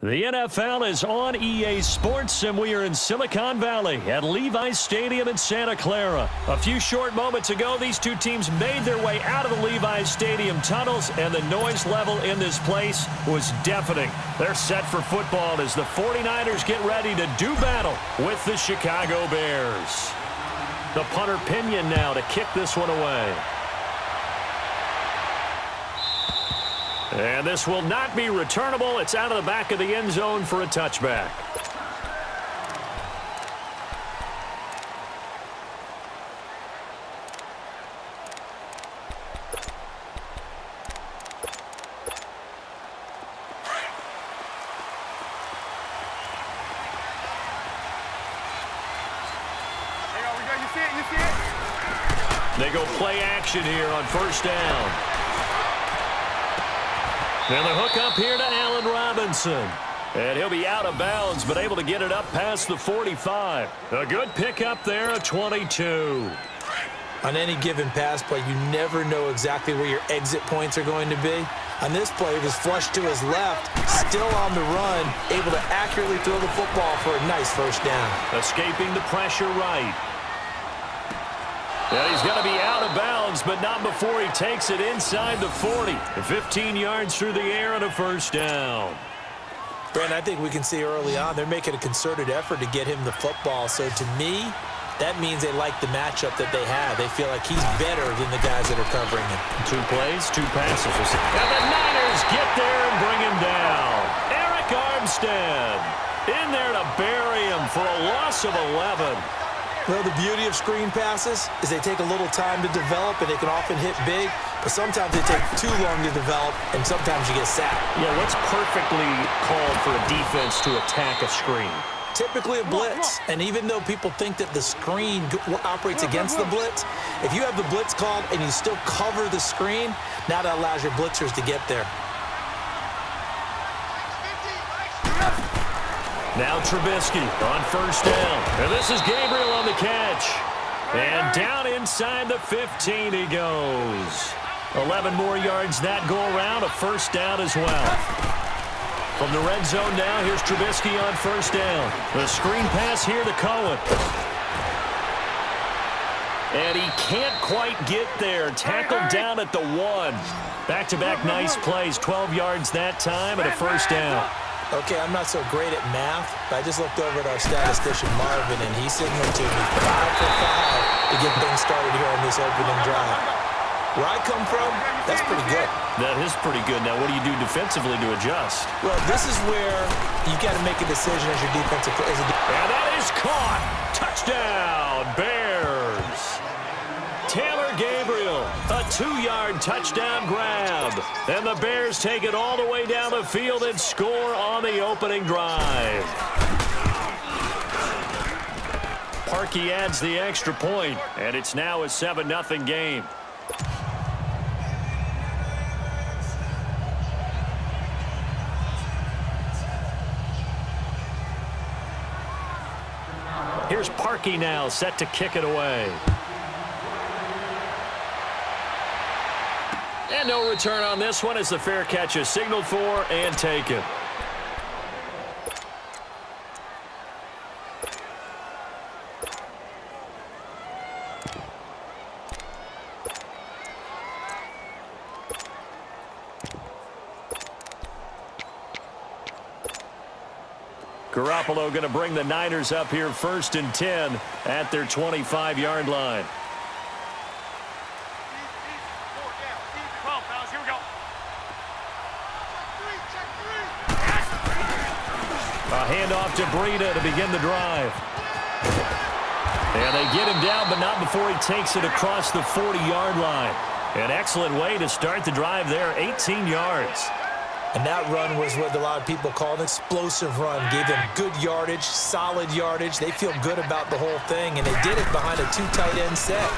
The NFL is on EA Sports, and we are in Silicon Valley at Levi's Stadium in Santa Clara. A few short moments ago, these two teams made their way out of the Levi's Stadium tunnels, and the noise level in this place was deafening. They're set for football as the 49ers get ready to do battle with the Chicago Bears. The punter Pinion now to kick this one away. And this will not be returnable. It's out of the back of the end zone for a touchback. They go play action here on first down. And the hook up here to Allen Robinson. And he'll be out of bounds, but able to get it up past the 45. A good pickup there, a 22. On any given pass play, you never know exactly where your exit points are going to be. On this play, it was flushed to his left, still on the run, able to accurately throw the football for a nice first down. Escaping the pressure right. Yeah, he's going to be out of bounds, but not before he takes it inside the 40. 15 yards through the air and a first down. Brent, I think we can see early on they're making a concerted effort to get him the football. So to me, that means they like the matchup that they have. They feel like he's better than the guys that are covering him. 2 plays, 2 passes. And the Niners get there and bring him down. Eric Armstead in there to bury him for a loss of 11. Well, the beauty of screen passes is they take a little time to develop, and they can often hit big, but sometimes they take too long to develop, and sometimes you get sacked. Yeah, what's perfectly called for a defense to attack a screen? Typically a blitz, and even though people think that the screen operates against the blitz, if you have the blitz called and you still cover the screen, now that allows your blitzers to get there. Now Trubisky on first down. And this is Gabriel on the catch. And down inside the 15 he goes. 11 more yards that go around, a first down as well. From the red zone now, here's Trubisky on first down. The screen pass here to Cohen. And he can't quite get there. Tackled down at the 1. Back-to-back nice plays. 12 yards that time and a first down. Okay, I'm not so great at math, but I just looked over at our statistician, Marvin, and he signaled to me 5 for 5 to get things started here on this opening drive. Where I come from, that's pretty good. That is pretty good. Now, what do you do defensively to adjust? Well, this is where you got to make a decision as your defensive player. And that is caught. Touchdown, Bears. Taylor Gabriel, a 2-yard touchdown grab. And the Bears take it all the way down the field and score on the opening drive. Parkey adds the extra point, and it's now a 7-0 game. Here's Parkey now, set to kick it away. And no return on this one as the fair catch is signaled for and taken. Garoppolo going to bring the Niners up here 1st and 10 at their 25-yard line. A handoff to Breida to begin the drive. And they get him down, but not before he takes it across the 40-yard line. An excellent way to start the drive there, 18 yards. And that run was what a lot of people call an explosive run. Gave them good yardage, solid yardage. They feel good about the whole thing, and they did it behind a 2 tight end set.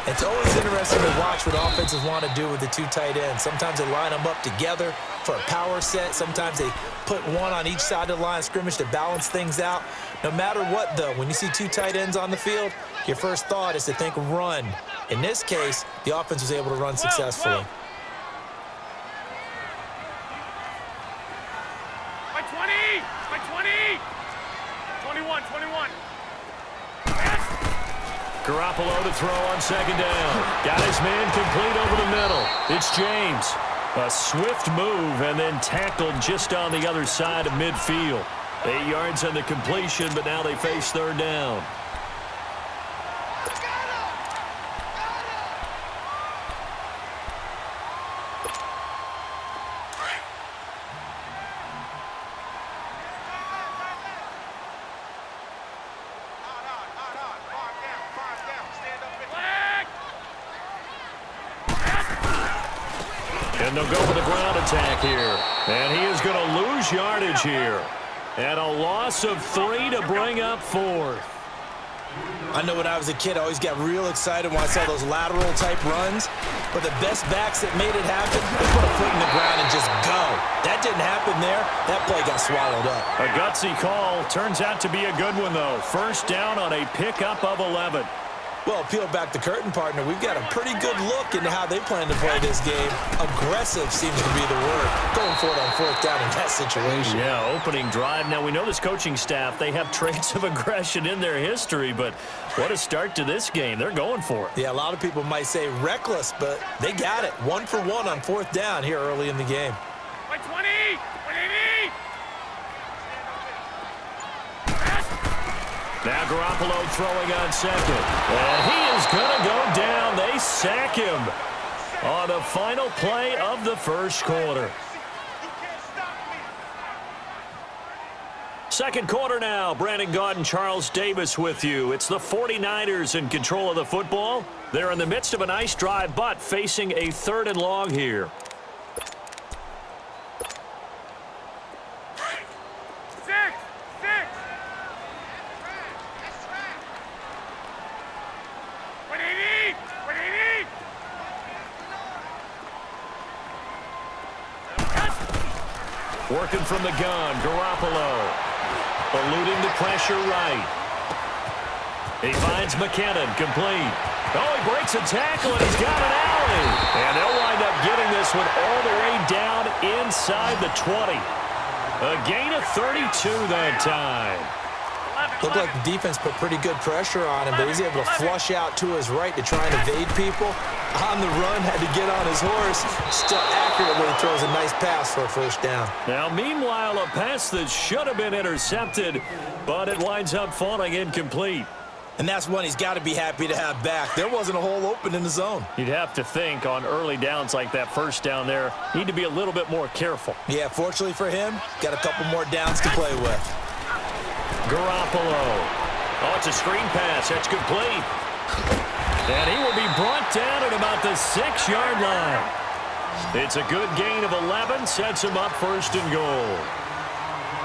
It's always interesting to watch what offenses want to do with the 2 tight ends. Sometimes they line them up together for a power set. Sometimes they put one on each side of the line of scrimmage to balance things out. No matter what, though, when you see 2 tight ends on the field, your first thought is to think run. In this case, the offense was able to run successfully. By 20! 21, 21. Garoppolo to throw on second down. Got his man complete over the middle. It's James. A swift move and then tackled just on the other side of midfield. 8 yards on the completion, but now they face third down. And they'll go with the ground attack here. And he is going to lose yardage here. And a loss of 3 to bring up 4th. I know when I was a kid, I always got real excited when I saw those lateral-type runs. But the best backs that made it happen, they put a foot in the ground and just go. That didn't happen there. That play got swallowed up. A gutsy call. Turns out to be a good one, though. First down on a pickup of 11. Well, peel back the curtain, partner. We've got a pretty good look into how they plan to play this game. Aggressive seems to be the word. Going for it on 4th down in that situation. Yeah, opening drive. Now, we know this coaching staff, they have traits of aggression in their history, but what a start to this game. They're going for it. Yeah, a lot of people might say reckless, but they got it. 1 for 1 on 4th down here early in the game. By 20! 180! Now Garoppolo throwing on second. And he is going to go down. They sack him on the final play of the first quarter. Second quarter now. Brandon Gaudin, Charles Davis with you. It's the 49ers in control of the football. They're in the midst of a nice drive, but facing a 3rd and long here. Working from the gun, Garoppolo. Eluding the pressure right. He finds McKinnon, complete. Oh, he breaks a tackle, and he's got an alley. And they'll wind up getting this one all the way down inside the 20. A gain of 32 that time. Looked like the defense put pretty good pressure on him, but he's able to flush out to his right to try and evade people. On the run, had to get on his horse. Still accurately throws a nice pass for a first down. Now, meanwhile, a pass that should have been intercepted, but it winds up falling incomplete. And that's one he's got to be happy to have back. There wasn't a hole open in the zone. You'd have to think on early downs like that first down there, need to be a little bit more careful. Yeah, fortunately for him, got a couple more downs to play with. Garoppolo. Oh, it's a screen pass. That's complete. And he will be brought down at about the 6-yard line. It's a good gain of 11. Sets him up 1st and goal.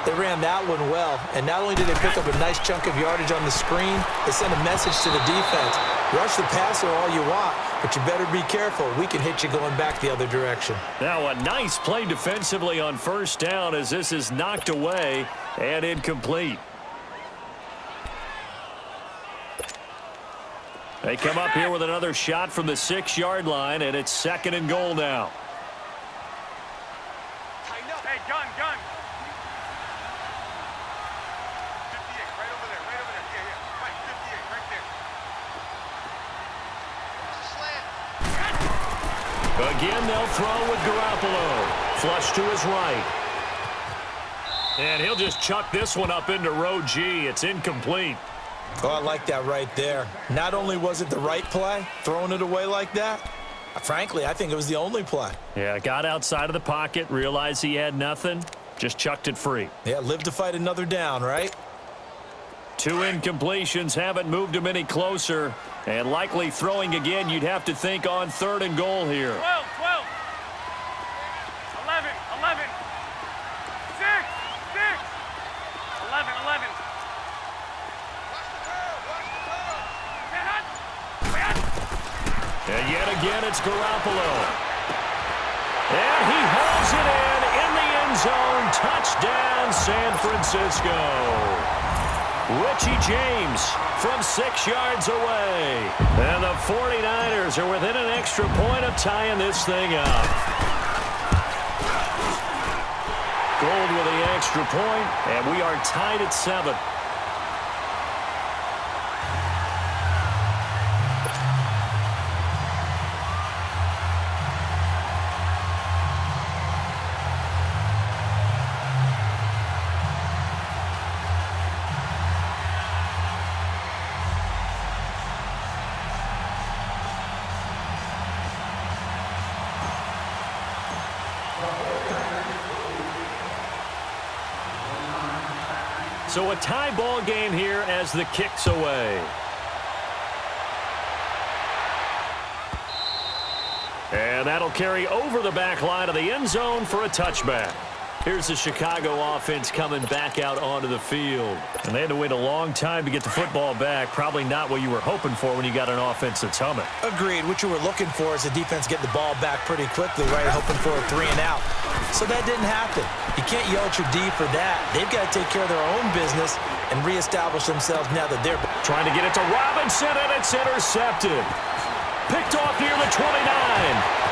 They ran that one well, and not only did they pick up a nice chunk of yardage on the screen, they sent a message to the defense. Rush the passer all you want, but you better be careful. We can hit you going back the other direction. Now a nice play defensively on 1st down as this is knocked away and incomplete. They come up here with another shot from the 6-yard line, and it's 2nd and goal now. Hey, gun. 58, right over there. Yeah. Right, 58, right there. Again, they'll throw with Garoppolo. Flush to his right. And he'll just chuck this one up into row G. It's incomplete. Oh, I like that right there. Not only was it the right play, throwing it away like that, frankly, I think it was the only play. Yeah, got outside of the pocket, realized he had nothing, just chucked it free. Yeah, live to fight another down, right? 2 incompletions haven't moved him any closer, and likely throwing again, you'd have to think on 3rd and goal here. 12. 11. 6. 11. And yet again, it's Garoppolo. And he hauls it in the end zone. Touchdown, San Francisco. Richie James from 6 yards away. And the 49ers are within an extra point of tying this thing up. Gold with the extra point, and we are tied at 7. So a tie ball game here as the kick's away. And that'll carry over the back line of the end zone for a touchback. Here's the Chicago offense coming back out onto the field. And they had to wait a long time to get the football back. Probably not what you were hoping for when you got an offense that's humming. Agreed. What you were looking for is the defense get the ball back pretty quickly, right? Hoping for a 3 and out. So that didn't happen. You can't yell at your D for that. They've got to take care of their own business and reestablish themselves now that they're trying to get it to Robinson, and it's intercepted. Picked off near the 29.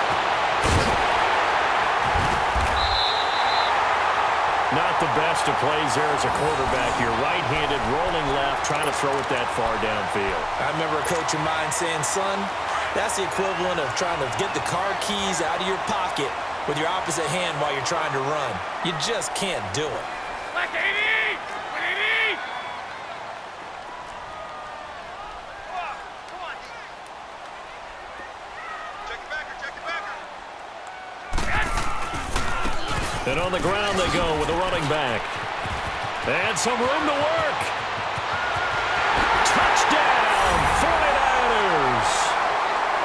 Not the best of plays there as a quarterback. You're right-handed, rolling left, trying to throw it that far downfield. I remember a coach of mine saying, son, that's the equivalent of trying to get the car keys out of your pocket with your opposite hand while you're trying to run. You just can't do it. Like 80! 180! Come on. Check your backer, check your backer. And on the ground they go with a running back. And some room to work. Touchdown, 49ers.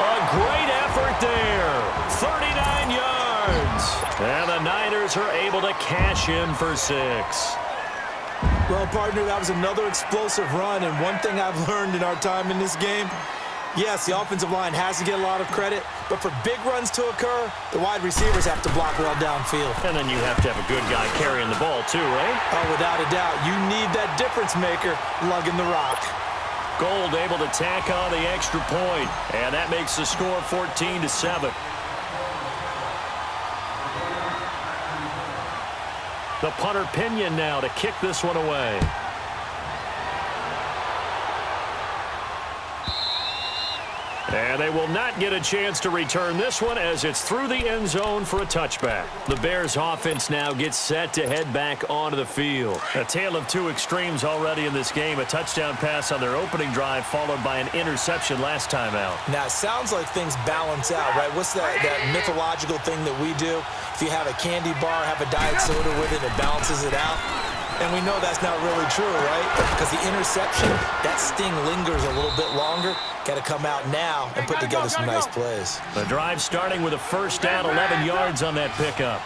A great effort there. 39 yards. And the Niners are able to cash in for 6. Well, partner, that was another explosive run, and one thing I've learned in our time in this game, yes, the offensive line has to get a lot of credit, but for big runs to occur, the wide receivers have to block well downfield. And then you have to have a good guy carrying the ball too, right? Oh, without a doubt. You need that difference maker lugging the rock. Gold able to tack on the extra point, and that makes the score 14-7. The punter Pinion now to kick this one away. And they will not get a chance to return this one as it's through the end zone for a touchback. The Bears offense now gets set to head back onto the field. A tale of two extremes already in this game. A touchdown pass on their opening drive followed by an interception last time out. Now, it sounds like things balance out, right? What's that mythological thing that we do? If you have a candy bar, have a diet soda with it, it balances it out. And we know that's not really true, right? Because the interception, that sting lingers a little bit longer. Got to come out now and put together some nice plays. The drive starting with a first down, 11 yards on that pickup.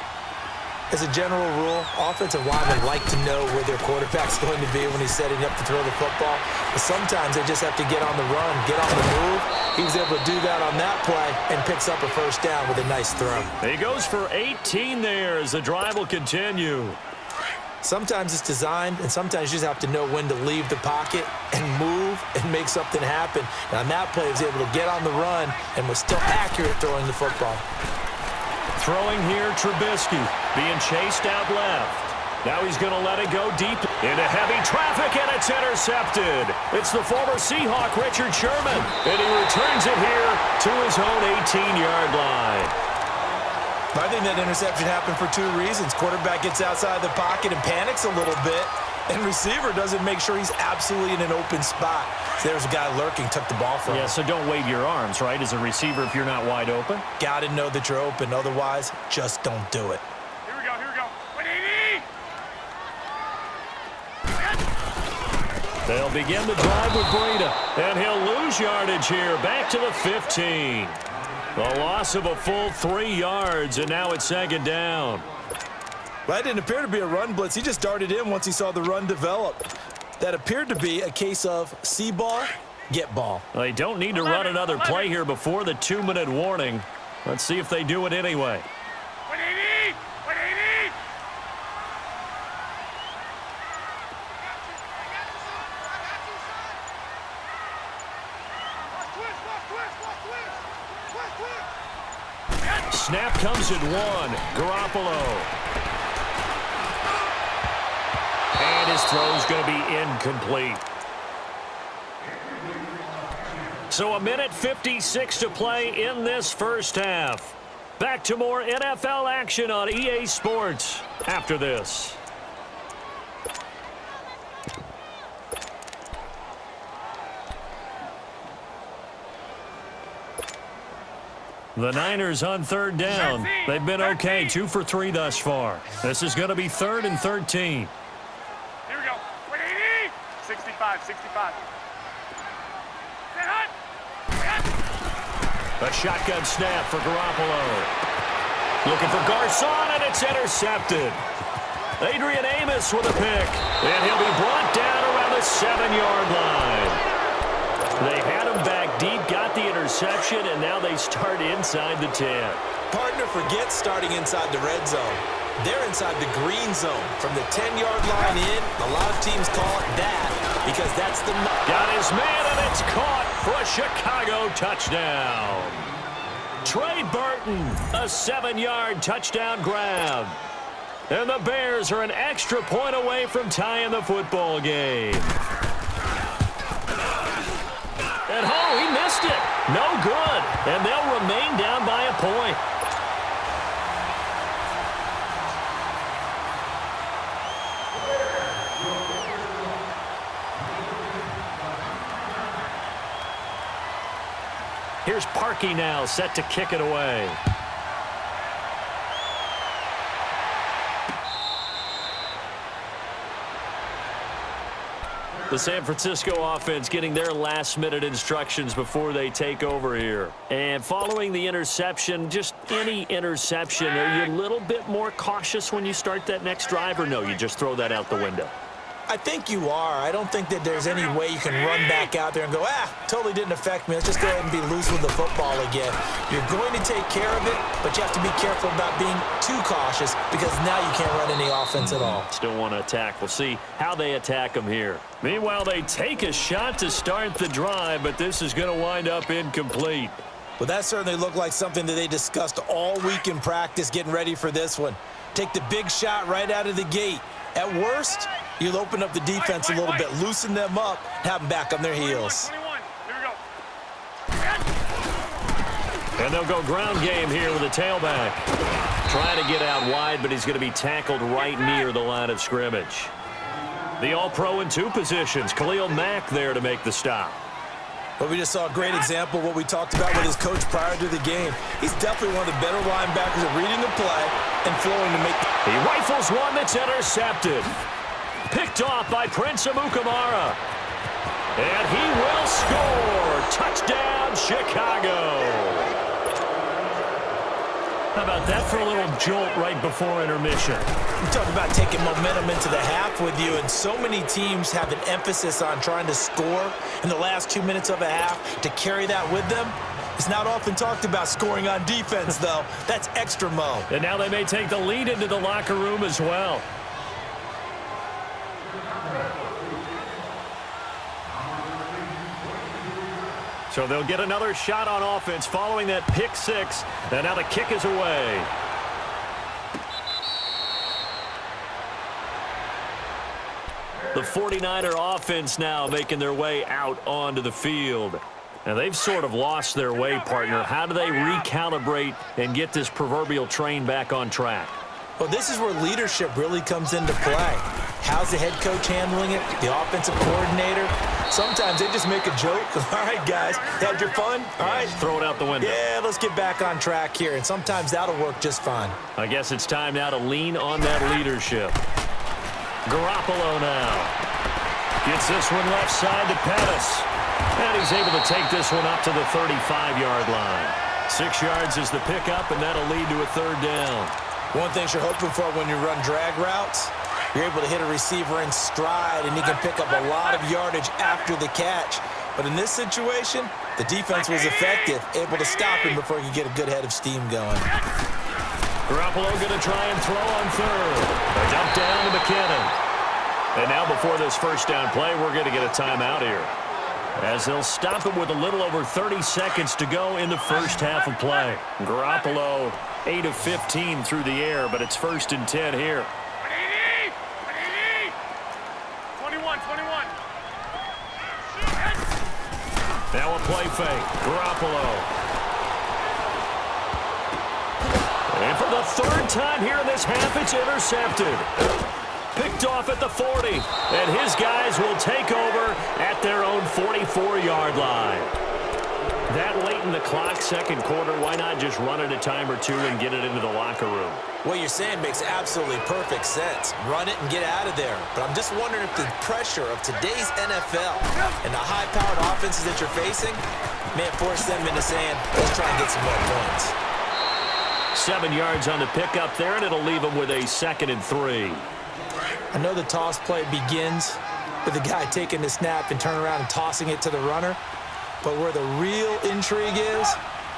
As a general rule, offensive linemen like to know where their quarterback's going to be when he's setting up to throw the football. But sometimes they just have to get on the run, get on the move. He was able to do that on that play and picks up a first down with a nice throw. He goes for 18 there as the drive will continue. Sometimes it's designed, and sometimes you just have to know when to leave the pocket and move and make something happen. And on that play, he was able to get on the run and was still accurate throwing the football. Throwing here, Trubisky being chased out left. Now he's going to let it go deep into heavy traffic, and it's intercepted. It's the former Seahawk, Richard Sherman, and he returns it here to his own 18-yard line. I think that interception happened for two reasons. Quarterback gets outside the pocket and panics a little bit, and receiver doesn't make sure he's absolutely in an open spot. So there's a guy lurking, took the ball from him. Yeah, so don't wave your arms, right, as a receiver if you're not wide open. Got to know that you're open. Otherwise, just don't do it. Here we go, here we go. 180! They'll begin the drive with Breida, and he'll lose yardage here, back to the 15. The loss of a full 3 yards, and now it's second down. That didn't appear to be a run blitz. He just darted in once he saw the run develop. That appeared to be a case of see ball, get ball. They don't need to run another play here before the 2-minute warning. Let's see if they do it anyway. 180! 180! Snap comes at 1. Garoppolo. his throw's going to be incomplete. So 1:56 to play in this first half. Back to more NFL action on EA Sports after this. The Niners on third down. They've been okay, 2 for 3 thus far. This is going to be 3rd and 13. Here we go. 180. 65, 65. A shotgun snap for Garoppolo. Looking for Garcon, and it's intercepted. Adrian Amos with a pick, and he'll be brought down around the 7-yard line. They had him back deep, got the interception, and now they start inside the 10. Partner, forget starting inside the red zone. They're inside the green zone. From the 10-yard line in, a lot of teams call it that because that's the... Got his man, and it's caught for a Chicago touchdown. Trey Burton, a 7-yard touchdown grab. And the Bears are an extra point away from tying the football game. And oh, he missed it. No good. And they'll remain down by a point. Here's Parkey now, set to kick it away. The San Francisco offense getting their last-minute instructions before they take over here. And following the interception, just any interception, are you a little bit more cautious when you start that next drive, or no, you just throw that out the window? I think you are. I don't think that there's any way you can run back out there and go, totally didn't affect me. Let's just go ahead and be loose with the football again. You're going to take care of it, but you have to be careful about being too cautious because now you can't run any offense at all. Still want to attack. We'll see how they attack them here. Meanwhile, they take a shot to start the drive, but this is going to wind up incomplete. Well, that certainly looked like something that they discussed all week in practice getting ready for this one. Take the big shot right out of the gate. At worst, you'll open up the defense a little bit, loosen them up, have them back on their heels. 21. Here we go. And they'll go ground game here with a tailback. Trying to get out wide, but he's going to be tackled right near the line of scrimmage. The All-Pro in 2 positions. Khalil Mack there to make the stop. But we just saw a great example of what we talked about with his coach prior to the game. He's definitely one of the better linebackers at reading the play and flowing to make... He rifles one that's intercepted. Picked off by Prince Amukamara. And he will score. Touchdown, Chicago. How about that for a little jolt right before intermission? You talk about taking momentum into the half with you, and so many teams have an emphasis on trying to score in the last 2 minutes of a half to carry that with them. It's not often talked about scoring on defense, though. That's extra mo. And now they may take the lead into the locker room as well. So they'll get another shot on offense following that pick 6. And now the kick is away. The 49er offense now making their way out onto the field. And they've sort of lost their way, partner. How do they recalibrate and get this proverbial train back on track? Well, this is where leadership really comes into play. How's the head coach handling it? The offensive coordinator? Sometimes they just make a joke. All right, guys, had your fun? All right. Throw it out the window. Yeah, let's get back on track here. And sometimes that'll work just fine. I guess it's time now to lean on that leadership. Garoppolo now. Gets this one left side to Pettis. And he's able to take this one up to the 35-yard line. 6 yards is the pickup, and that'll lead to a 3rd down. One thing you're hoping for when you run drag routes, you're able to hit a receiver in stride, and he can pick up a lot of yardage after the catch. But in this situation, the defense was effective, able to stop him before he could get a good head of steam going. Garoppolo going to try and throw on 3rd. A dump down to McKinnon. And now before this first down play, we're going to get a timeout here, as they'll stop it with a little over 30 seconds to go in the first half of play. Garoppolo 8 of 15 through the air, but it's 1st and 10 here. Now a play fake. Garoppolo. And for the third time here in this half, it's intercepted. Picked off at the 40. And his guys will take over at their own 44-yard line. That late in the clock, second quarter, why not just run it a time or two and get it into the locker room? What you're saying makes absolutely perfect sense. Run it and get out of there. But I'm just wondering if the pressure of today's NFL and the high-powered offenses that you're facing may force them into saying, let's try and get some more points. 7 yards on the pickup there, and it'll leave them with a 2nd and 3. I know the toss play begins with the guy taking the snap and turning around and tossing it to the runner. But where the real intrigue is,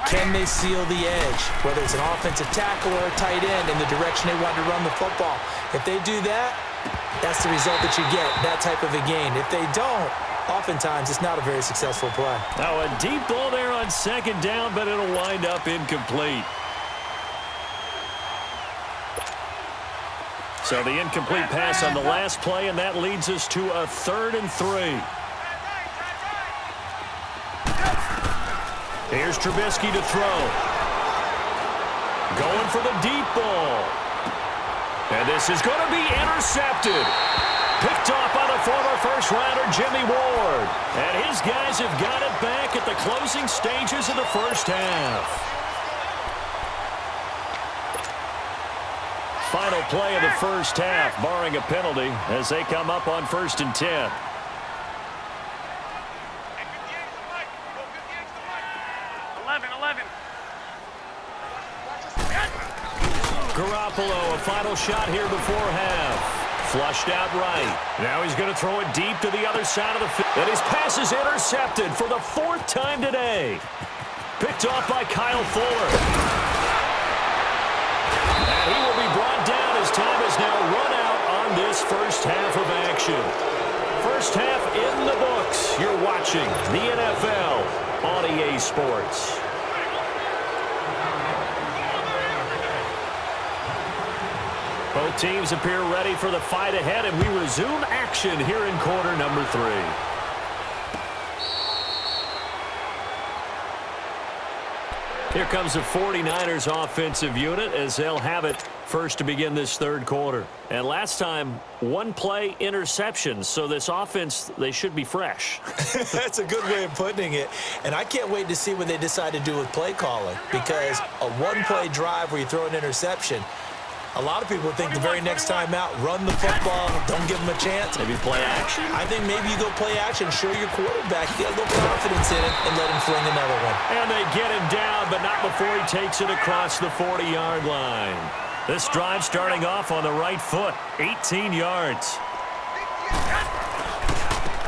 can they seal the edge? Whether it's an offensive tackle or a tight end in the direction they want to run the football. If they do that, that's the result that you get, that type of a gain. If they don't, oftentimes it's not a very successful play. Now a deep ball there on 2nd down, but it'll wind up incomplete. So the incomplete pass on the last play, and that leads us to a 3rd and 3. Here's Trubisky to throw. Going for the deep ball. And this is going to be intercepted. Picked off by the former first-rounder Jimmy Ward. And his guys have got it back at the closing stages of the first half. Final play of the first half, barring a penalty, as they come up on 1st and 10. Garoppolo, a final shot here before half. Flushed out right. Now he's going to throw it deep to the other side of the field. And his pass is intercepted for the 4th time today. Picked off by Kyle Fuller. And he will be brought down as time is now run out on this first half of action. First half in the books. You're watching the NFL on EA Sports. Both teams appear ready for the fight ahead, and we resume action here in quarter number 3. Here comes the 49ers offensive unit as they'll have it first to begin this 3rd quarter. And last time, 1 play interception, so this offense, they should be fresh. That's a good way of putting it. And I can't wait to see what they decide to do with play calling, because a 1-play drive where you throw an interception, a lot of people think the very next time out, run the football, don't give them a chance. Maybe play action? I think maybe you go play action, show your quarterback, get a little confidence in it, and let him fling another one. And they get him down, but not before he takes it across the 40-yard line. This drive starting off on the right foot, 18 yards.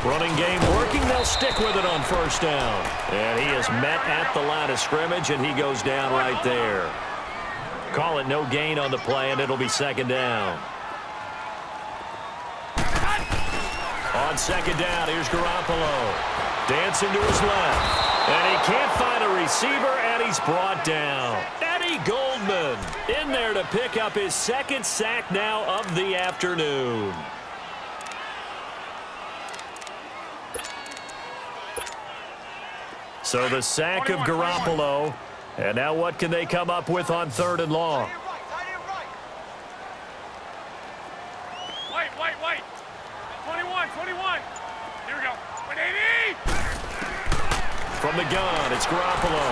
Running game working, they'll stick with it on 1st down. And he is met at the line of scrimmage, and he goes down right there. Call it no gain on the play, and it'll be 2nd down. On 2nd down, here's Garoppolo. Dancing to his left. And he can't find a receiver, and he's brought down. Eddie Goldman in there to pick up his 2nd sack now of the afternoon. So the sack of Garoppolo. And now what can they come up with on 3rd and long? Wait. 21. Here we go. 180. From the gun, it's Garoppolo.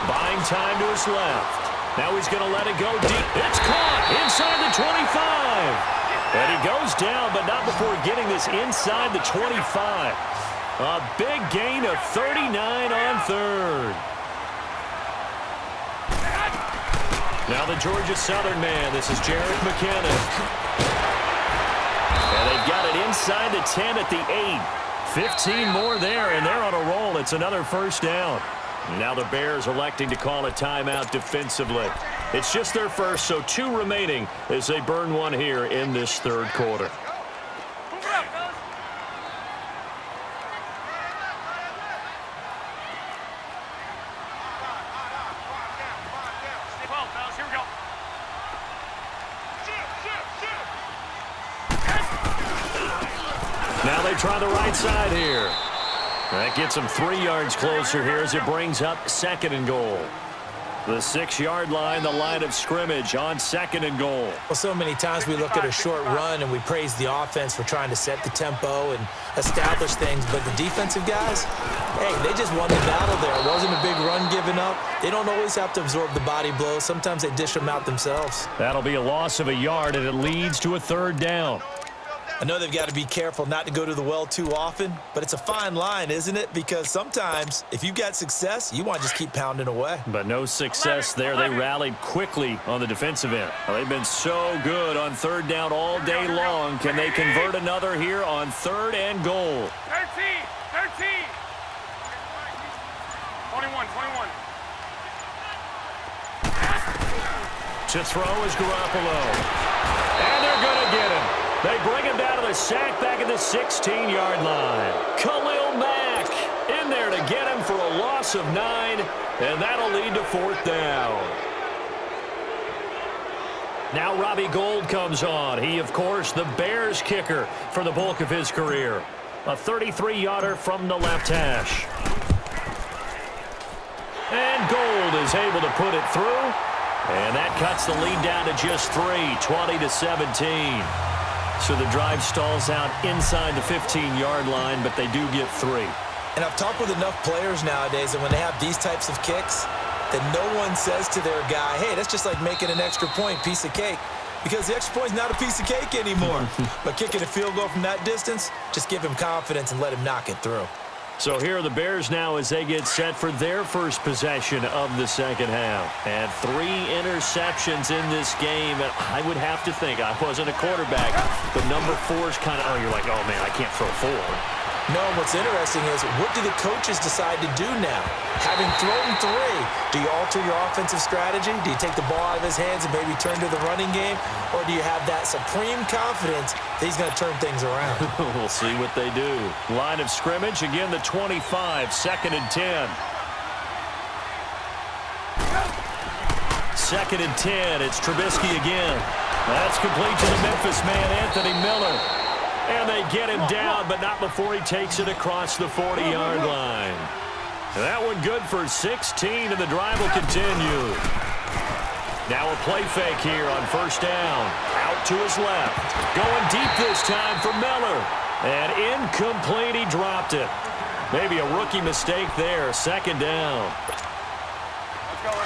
Buying time to his left. Now he's going to let it go deep. It's caught inside the 25. And he goes down, but not before getting this inside the 25. A big gain of 39 on 3rd. Now the Georgia Southern man. This is Jarrett McKinnon. And they've got it inside the 10 at the 8. 15 more there, and they're on a roll. It's another 1st down. Now the Bears electing to call a timeout defensively. It's just their first, so 2 remaining as they burn 1 here in this 3rd quarter. Now they try the right side here. That gets him 3 yards closer here as it brings up 2nd and goal. The 6-yard line, the line of scrimmage on 2nd and goal. Well, so many times we look at a short run and we praise the offense for trying to set the tempo and establish things, but the defensive guys, hey, they just won the battle there. It wasn't a big run given up. They don't always have to absorb the body blows. Sometimes they dish them out themselves. That'll be a loss of a yard, and it leads to a 3rd down. I know they've got to be careful not to go to the well too often, but it's a fine line, isn't it? Because sometimes, if you've got success, you want to just keep pounding away. But no success there. They rallied quickly on the defensive end. Well, they've been so good on 3rd down all day long. Can they convert another here on 3rd and goal? 13, 21. To throw is Garoppolo. And they're going to get him. They bring him down to the sack back at the 16-yard line. Khalil Mack in there to get him for a loss of 9, and that'll lead to 4th down. Now Robbie Gould comes on. He, of course, the Bears kicker for the bulk of his career. A 33-yarder from the left hash. And Gould is able to put it through, and that cuts the lead down to just 3, 20-17. So the drive stalls out inside the 15-yard line, but they do get 3. And I've talked with enough players nowadays that when they have these types of kicks, that no one says to their guy, hey, that's just like making an extra point, piece of cake. Because the extra point's not a piece of cake anymore. But kicking a field goal from that distance, just give him confidence and let him knock it through. So here are the Bears now as they get set for their first possession of the second half. And 3 interceptions in this game. And I would have to think, I wasn't a quarterback, but number 4 is kind of, you're like, oh, man, I can't throw 4. No, what's interesting is, what do the coaches decide to do now? Having thrown 3, do you alter your offensive strategy? Do you take the ball out of his hands and maybe turn to the running game? Or do you have that supreme confidence that he's going to turn things around? We'll see what they do. Line of scrimmage, again, the 25, 2nd and 10. 2nd and 10, it's Trubisky again. That's complete to the Memphis man, Anthony Miller. And they get him down, but not before he takes it across the 40-yard line. That one good for 16, and the drive will continue. Now a play fake here on 1st down. Out to his left. Going deep this time for Miller. And incomplete, he dropped it. Maybe a rookie mistake there, 2nd down.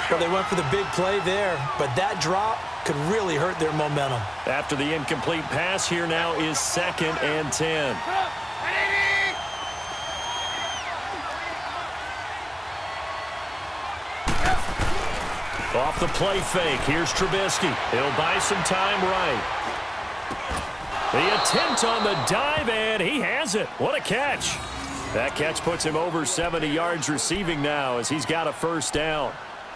Well, they went for the big play there, but that drop could really hurt their momentum. After the incomplete pass, here now is 2nd and 10. Off the play fake, here's Trubisky. He'll buy some time right. The attempt on the dive, and he has it. What a catch. That catch puts him over 70 yards receiving now as he's got a 1st down.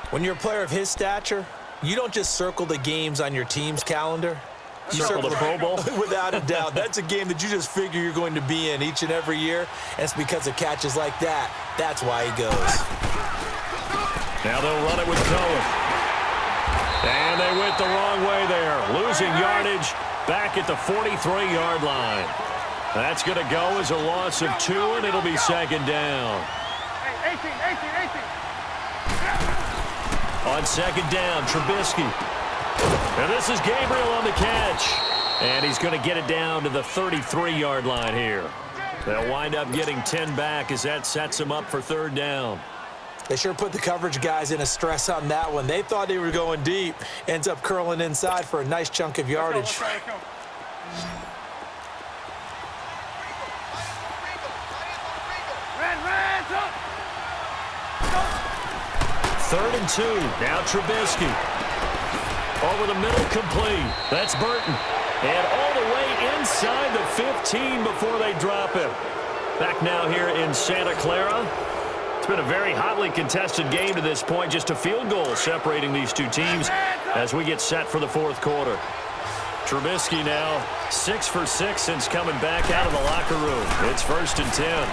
When you're a player of his stature, you don't just circle the games on your team's calendar. You Circle the Pro Bowl? Without a doubt. That's a game that you just figure you're going to be in each and every year. And it's because of catches like that. That's why he goes. Now they'll run it with Cohen. And they went the wrong way there. Losing yardage back at the 43-yard line. That's going to go as a loss of 2, and it'll be 2nd down. 18. On 2nd down, Trubisky. And this is Gabriel on the catch. And he's going to get it down to the 33-yard line here. They'll wind up getting 10 back as that sets them up for 3rd down. They sure put the coverage guys in a stress on that one. They thought they were going deep. Ends up curling inside for a nice chunk of yardage. Let's go. 3rd and 2. Now Trubisky. Over the middle, complete. That's Burton. And all the way inside the 15 before they drop him. Back now here in Santa Clara. It's been a very hotly contested game to this point. Just a field goal separating these two teams as we get set for the 4th quarter. Trubisky now 6 for 6 since coming back out of the locker room. It's 1st and 10.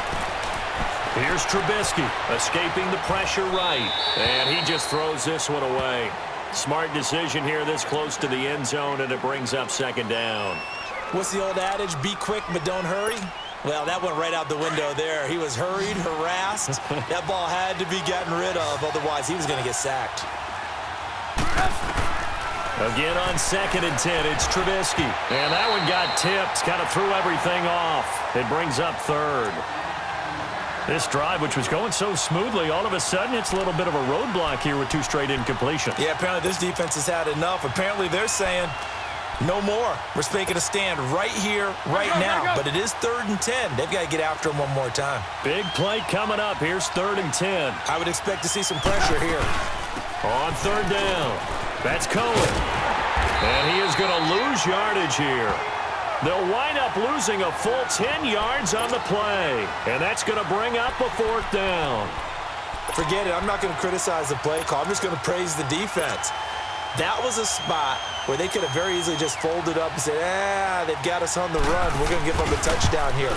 Here's Trubisky escaping the pressure right. And he just throws this one away. Smart decision here this close to the end zone, and it brings up 2nd down. What's the old adage? Be quick, but don't hurry. Well, that went right out the window there. He was hurried, harassed. That ball had to be gotten rid of, otherwise he was going to get sacked. Again on 2nd and 10, it's Trubisky. And that one got tipped, kind of threw everything off. It brings up 3rd. This drive, which was going so smoothly, all of a sudden it's a little bit of a roadblock here with 2 straight incompletions. Yeah, apparently this defense has had enough. Apparently they're saying, no more. We're making a stand right here, right now. But it is 3rd and 10. They've got to get after him one more time. Big play coming up. Here's 3rd and 10. I would expect to see some pressure here. On 3rd down, that's Cohen. And he is going to lose yardage here. They'll wind up losing a full 10 yards on the play. And that's going to bring up a 4th down. Forget it. I'm not going to criticize the play call. I'm just going to praise the defense. That was a spot where they could have very easily just folded up and said, they've got us on the run. We're going to give them a touchdown here.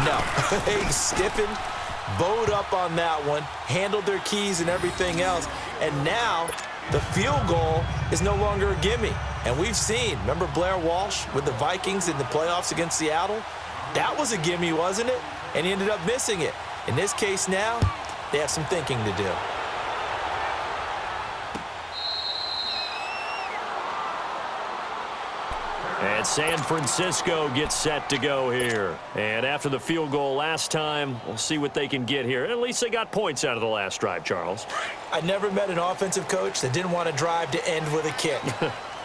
No. They stiffened, bowed up on that one, handled their keys and everything else. And now the field goal is no longer a gimme. And we've seen, remember Blair Walsh with the Vikings in the playoffs against Seattle? That was a gimme, wasn't it? And he ended up missing it. In this case now, they have some thinking to do. And San Francisco gets set to go here. And after the field goal last time, we'll see what they can get here. At least they got points out of the last drive, Charles. I never met an offensive coach that didn't want to drive to end with a kick.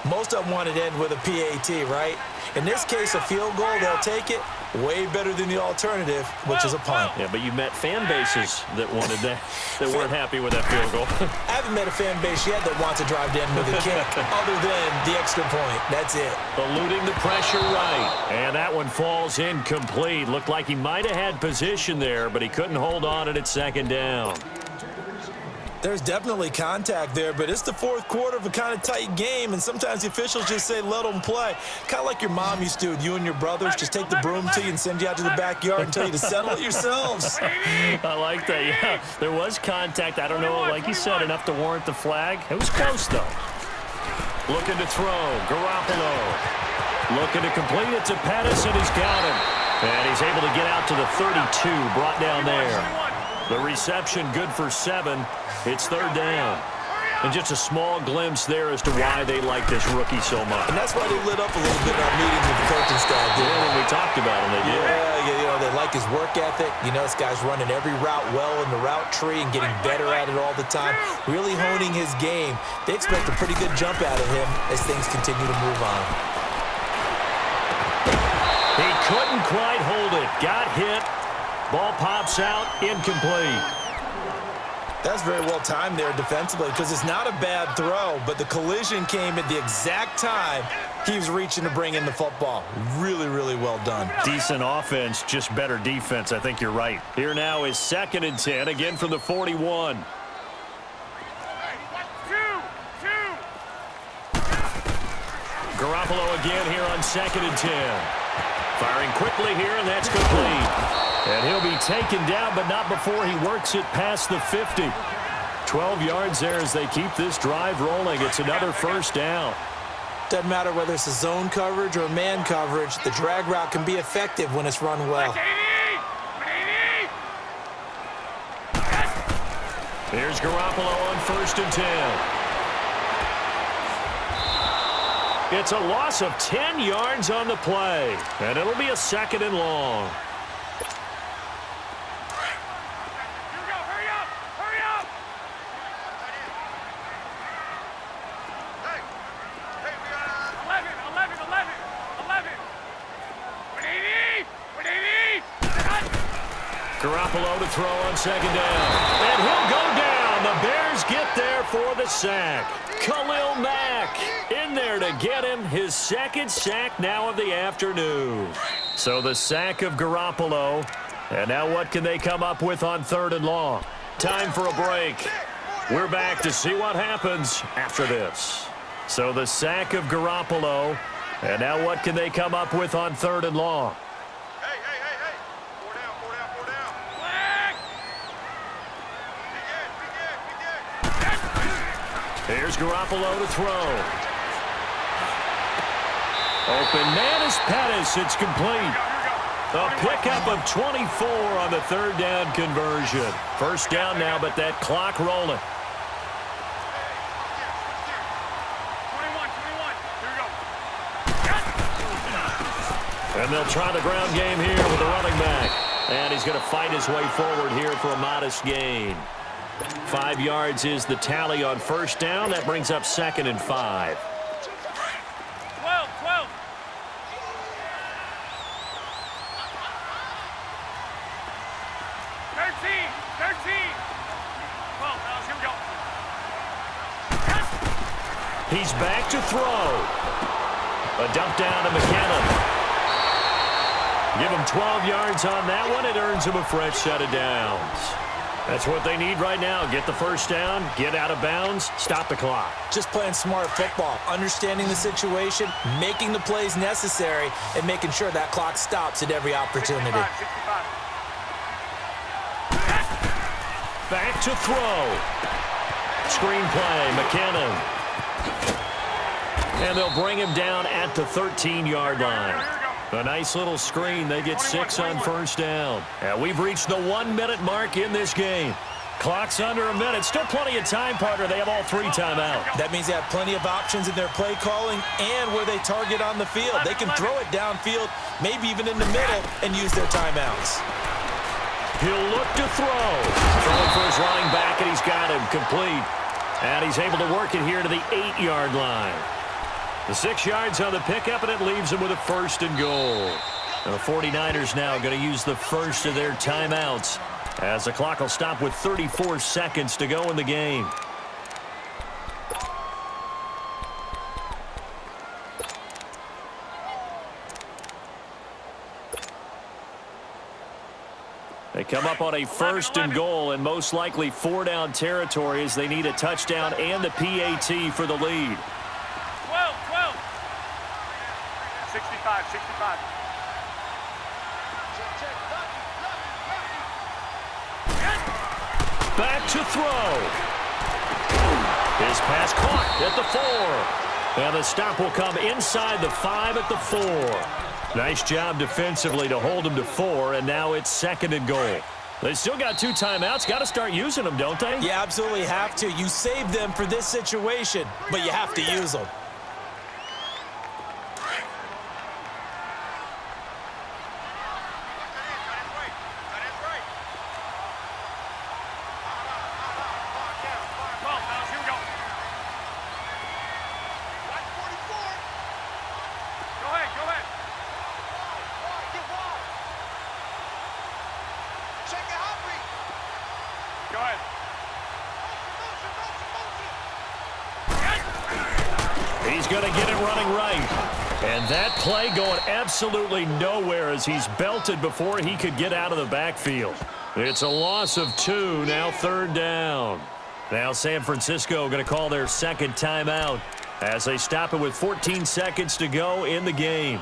Most of them want to end with a PAT, right? In this case, a field goal, they'll take it. Way better than the alternative, which is a punt. Yeah, but you met fan bases that wanted that, that weren't happy with that field goal. I haven't met a fan base yet that wants to drive to end with a kick, other than the extra point. That's it. Eluding the pressure right. And that one falls incomplete. Looked like he might have had position there, but he couldn't hold on it at 2nd down. There's definitely contact there, but it's the 4th quarter of a kind of tight game, and sometimes the officials just say, let them play. Kind of like your mom used to with you and your brothers. Just take the broom to you and send you out to the backyard and tell you to settle it yourselves. I like that, yeah. There was contact. I don't know, like you said, enough to warrant the flag. It was close, though. Looking to throw. Garoppolo. Looking to complete it to Pettis, and he's got him. And he's able to get out to the 32, brought down there. The reception good for 7. It's 3rd down. And just a small glimpse there as to why they like this rookie so much. And that's why they lit up a little bit in our meetings with the coaching staff. Yeah, when we talked about him, they did. Yeah, they like his work ethic. You know, this guy's running every route well in the route tree and getting better at it all the time. Really honing his game. They expect a pretty good jump out of him as things continue to move on. He couldn't quite hold it. Got hit. Ball pops out. Incomplete. That's very well timed there defensively because it's not a bad throw, but the collision came at the exact time he was reaching to bring in the football. Really, really well done. Decent offense, just better defense. I think you're right. Here now is 2nd and 10, again from the 41. Garoppolo again here on 2nd and 10. Firing quickly here, and that's complete. And he'll be taken down, but not before he works it past the 50. 12 yards there as they keep this drive rolling. It's another 1st down. Doesn't matter whether it's a zone coverage or man coverage, the drag route can be effective when it's run well. Here's Garoppolo on 1st and 10. It's a loss of 10 yards on the play, and it'll be a 2nd and long. Garoppolo to throw on 2nd down. And he'll go down. The Bears get there for the sack. Khalil Mack in there to get him his 2nd sack now of the afternoon. So the sack of Garoppolo. And now what can they come up with on 3rd and long? Time for a break. We're back to see what happens after this. So the sack of Garoppolo. And now what can they come up with on 3rd and long? Here's Garoppolo to throw. Open man is Pettis. It's complete. A pickup of 24 on the third down conversion. First down now, but that clock rolling. 21. Here we go. And they'll try the ground game here with the running back. And he's going to fight his way forward here for a modest gain. 5 yards is the tally on first down. That brings up 2nd and 5. 12. 13. 12. Now, here we go. He's back to throw. A dump down to McKinnon. Give him 12 yards on that one. It earns him a fresh set of downs. That's what they need right now. Get the first down, get out of bounds, stop the clock. Just playing smart football, understanding the situation, making the plays necessary, and making sure that clock stops at every opportunity. 65. Back to throw. Screen play, McKinnon. And they'll bring him down at the 13-yard line. A nice little screen. They get 6 on first down. And we've reached the 1-minute mark in this game. Clock's under a minute. Still plenty of time, partner. They have all 3 timeouts. That means they have plenty of options in their play calling and where they target on the field. They can throw it downfield, maybe even in the middle, and use their timeouts. He'll look to throw. Throwing for his running back, and he's got him complete. And he's able to work it here to the 8-yard line. The 6 yards on the pickup, and it leaves him with a 1st and goal. And the 49ers now going to use the first of their timeouts as the clock will stop with 34 seconds to go in the game. They come up on a 1st and goal, and most likely 4-down territory as they need a touchdown and the PAT for the lead. 65. Back to throw. His pass caught at the 4. And the stop will come inside the 5 at the 4. Nice job defensively to hold him to 4, and now it's 2nd and goal. They still got 2 timeouts. Got to start using them, don't they? You absolutely have to. You save them for this situation, but you have to use them. He's going to get it running right. And that play going absolutely nowhere as he's belted before he could get out of the backfield. It's a loss of 2, now 3rd down. Now San Francisco going to call their 2nd timeout as they stop it with 14 seconds to go in the game.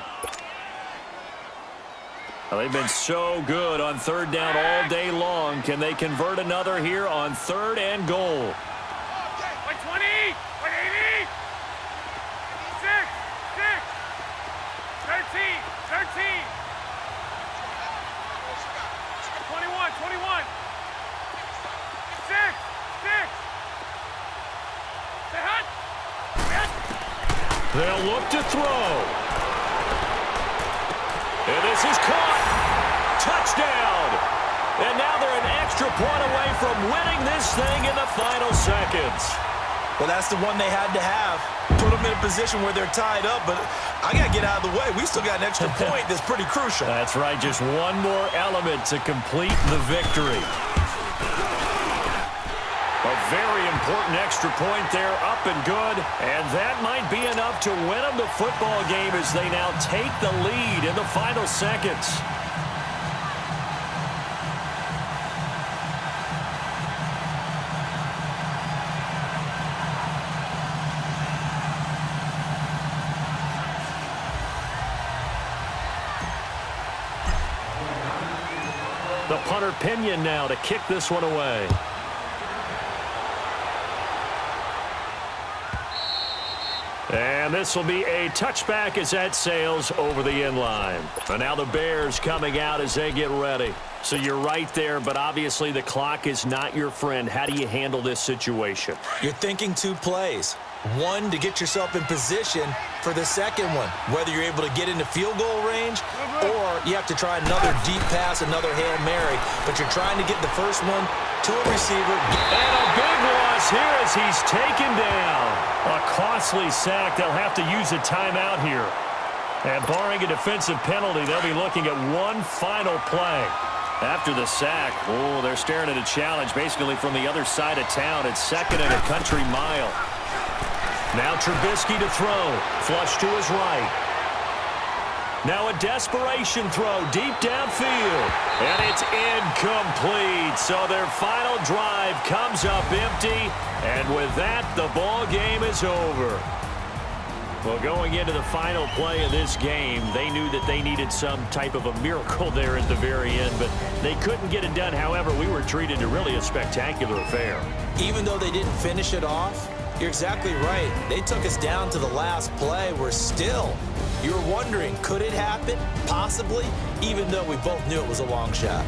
Well, they've been so good on 3rd down all day long. Can they convert another here on 3rd and goal? 20, 80, 13, 21, 6. They'll look to throw. And this is caught. Touchdown. And now they're an extra point away from winning this thing in the final seconds. Well, that's the one they had to have. Put them in a position where they're tied up, but I got to get out of the way. We still got an extra point that's pretty crucial. That's right. Just one more element to complete the victory. A very important extra point there, up and good. And that might be enough to win them the football game as they now take the lead in the final seconds. The punter Pinion now to kick this one away. And And this will be a touchback as that sails over the end line. And now the Bears coming out as they get ready. So you're right there, but obviously the clock is not your friend. How do you handle this situation? You're thinking 2 plays. One, to get yourself in position for the second one, whether you're able to get into field goal range or you have to try another deep pass, another Hail Mary, but you're trying to get the first one to a receiver. And a big loss here as he's taken down. A costly sack. They'll have to use a timeout here. And barring a defensive penalty, they'll be looking at one final play. After the sack, they're staring at a challenge basically from the other side of town. It's 2nd and a country mile. Now Trubisky to throw. Flush to his right. Now a desperation throw deep downfield. And it's incomplete. So their final drive comes up empty. And with that, the ball game is over. Well, going into the final play of this game, they knew that they needed some type of a miracle there at the very end, but they couldn't get it done. However, we were treated to really a spectacular affair. Even though they didn't finish it off, you're exactly right. They took us down to the last play. We're still, you were wondering, could it happen? Possibly, even though we both knew it was a long shot.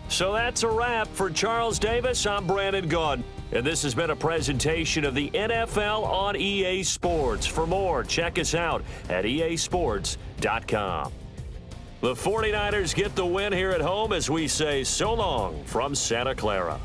So that's a wrap for Charles Davis. I'm Brandon Gaudin, and this has been a presentation of the NFL on EA Sports. For more, check us out at easports.com. The 49ers get the win here at home as we say so long from Santa Clara.